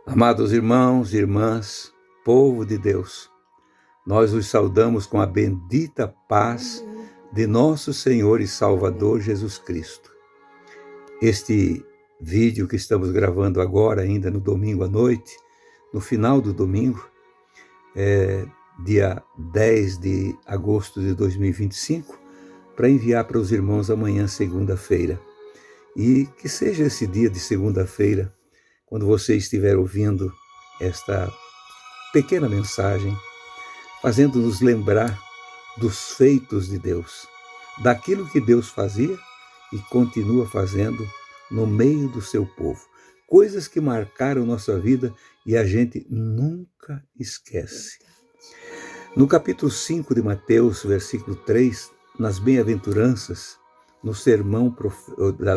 Amados irmãos e irmãs, povo de Deus, nós os saudamos com a bendita paz de nosso Senhor e Salvador Jesus Cristo. Este vídeo que estamos gravando agora, ainda no domingo à noite, no final do domingo, dia 10 de agosto de 2025, para enviar para os irmãos amanhã, segunda-feira. E que seja esse dia de segunda-feira, quando você estiver ouvindo esta pequena mensagem, fazendo-nos lembrar dos feitos de Deus, daquilo que Deus fazia e continua fazendo no meio do seu povo. Coisas que marcaram nossa vida e a gente nunca esquece. No capítulo 5 de Mateus, versículo 3, nas bem-aventuranças, no sermão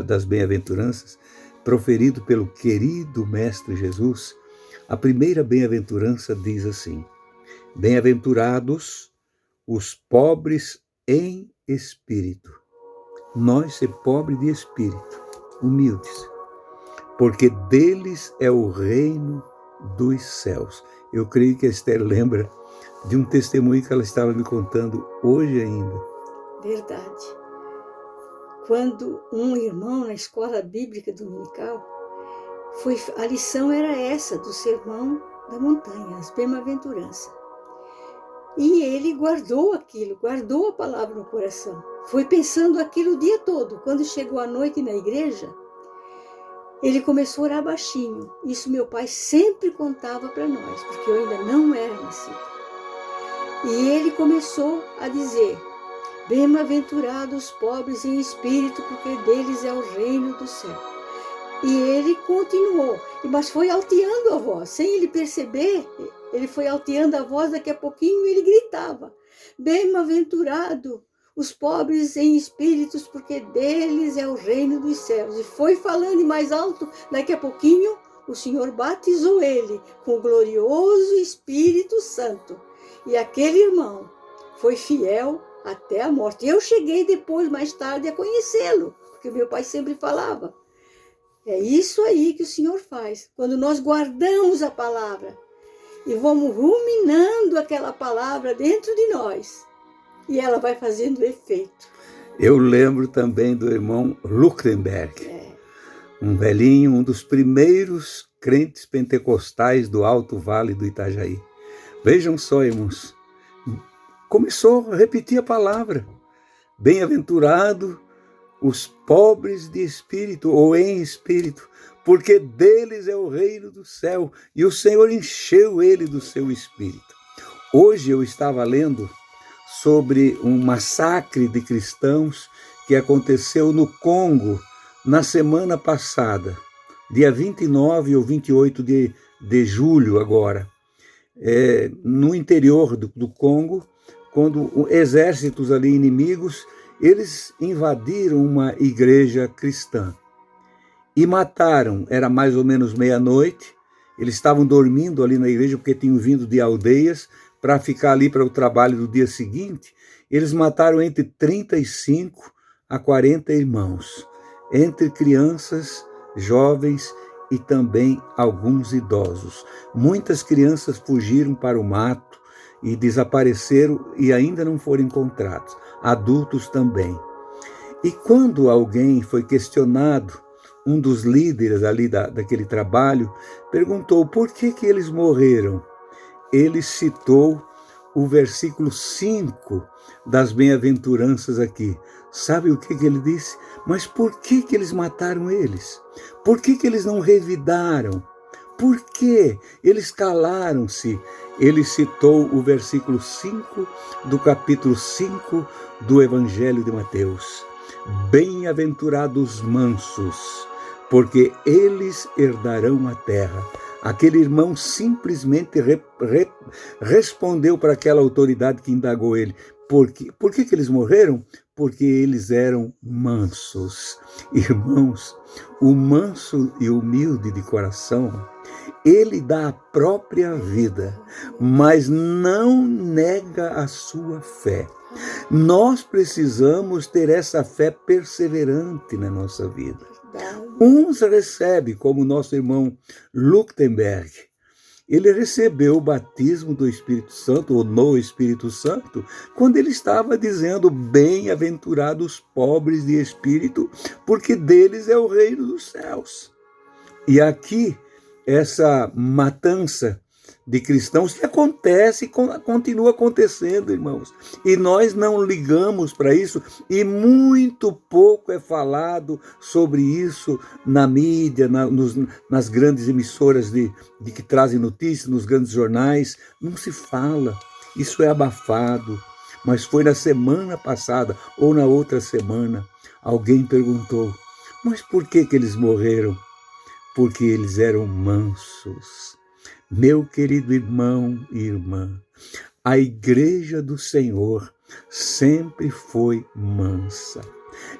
das bem-aventuranças, proferido pelo querido Mestre Jesus, a primeira bem-aventurança diz assim: bem-aventurados os pobres em espírito. Nós ser pobres de espírito, humildes, porque deles é o reino dos céus. Eu creio que a Esther lembra de um testemunho que ela estava me contando hoje ainda. Verdade. Quando um irmão na escola bíblica dominical, a lição era essa, do sermão da montanha, as bem-aventuranças. E ele guardou aquilo, guardou a palavra no coração. Foi pensando aquilo o dia todo. Quando chegou a noite na igreja, ele começou a orar baixinho. Isso meu pai sempre contava para nós, porque eu ainda não era nascida. E ele começou a dizer: bem-aventurados os pobres em espírito, porque deles é o reino do céu. E ele continuou, mas foi alteando a voz, sem ele perceber, ele foi alteando a voz, daqui a pouquinho ele gritava: bem-aventurado os pobres em espíritos, porque deles é o reino dos céus. E foi falando mais alto, daqui a pouquinho o Senhor batizou ele com o glorioso Espírito Santo. E aquele irmão foi fiel até a morte. Eu cheguei depois, mais tarde, a conhecê-lo, porque meu pai sempre falava. É isso aí que o Senhor faz. Quando nós guardamos a palavra e vamos ruminando aquela palavra dentro de nós, e ela vai fazendo efeito. Eu lembro também do irmão Luckenberg, um velhinho, um dos primeiros crentes pentecostais do Alto Vale do Itajaí. Vejam só, irmãos, começou a repetir a palavra: bem-aventurado os pobres de espírito ou em espírito, porque deles é o reino do céu, e o Senhor encheu ele do seu espírito. Hoje eu estava lendo sobre um massacre de cristãos que aconteceu no Congo na semana passada, dia 29 ou 28 de julho agora, no interior do Congo, quando exércitos ali inimigos, eles invadiram uma igreja cristã e mataram, era mais ou menos meia-noite, eles estavam dormindo ali na igreja porque tinham vindo de aldeias para ficar ali para o trabalho do dia seguinte. Eles mataram entre 35 a 40 irmãos, entre crianças, jovens e também alguns idosos. Muitas crianças fugiram para o mato e desapareceram e ainda não foram encontrados. Adultos também. E quando alguém foi questionado, um dos líderes ali daquele trabalho perguntou por que eles morreram. Ele citou o versículo 5 das bem-aventuranças aqui. Sabe o que ele disse? Mas por que eles mataram eles? Por que eles não revidaram? Por que eles calaram-se? Ele citou o versículo 5 do capítulo 5 do Evangelho de Mateus. Bem-aventurados mansos, porque eles herdarão a terra. Aquele irmão simplesmente respondeu para aquela autoridade que indagou ele. Por que eles morreram? Porque eles eram mansos. Irmãos, o manso e humilde de coração, ele dá a própria vida, mas não nega a sua fé. Nós precisamos ter essa fé perseverante na nossa vida. Uns recebem, como nosso irmão Luktenberg. Ele recebeu o batismo do Espírito Santo, ou no Espírito Santo, quando ele estava dizendo: bem-aventurados os pobres de espírito, porque deles é o reino dos céus. E aqui, essa matança de cristãos que acontece e continua acontecendo, irmãos. E nós não ligamos para isso, e muito pouco é falado sobre isso na mídia, nas grandes emissoras de que trazem notícias, nos grandes jornais. Não se fala, isso é abafado. Mas foi na semana passada, ou na outra semana, alguém perguntou: mas por que eles morreram? Porque eles eram mansos. Meu querido irmão e irmã, a igreja do Senhor sempre foi mansa.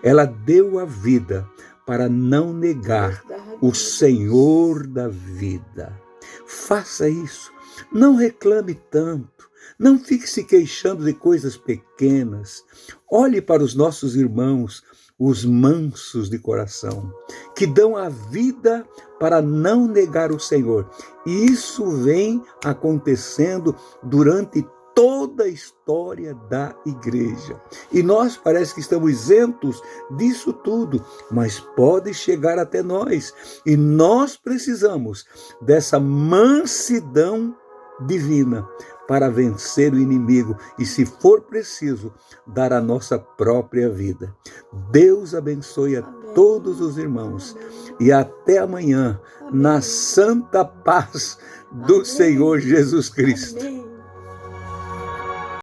Ela deu a vida para não negar o Senhor da vida. Faça isso. Não reclame tanto. Não fique se queixando de coisas pequenas. Olhe para os nossos irmãos, os mansos de coração, que dão a vida para não negar o Senhor. E isso vem acontecendo durante toda a história da igreja. E nós parece que estamos isentos disso tudo, mas pode chegar até nós. E nós precisamos dessa mansidão divina para vencer o inimigo e, se for preciso, dar a nossa própria vida. Deus abençoe a todos os irmãos e até amanhã, na santa paz do Senhor Jesus Cristo.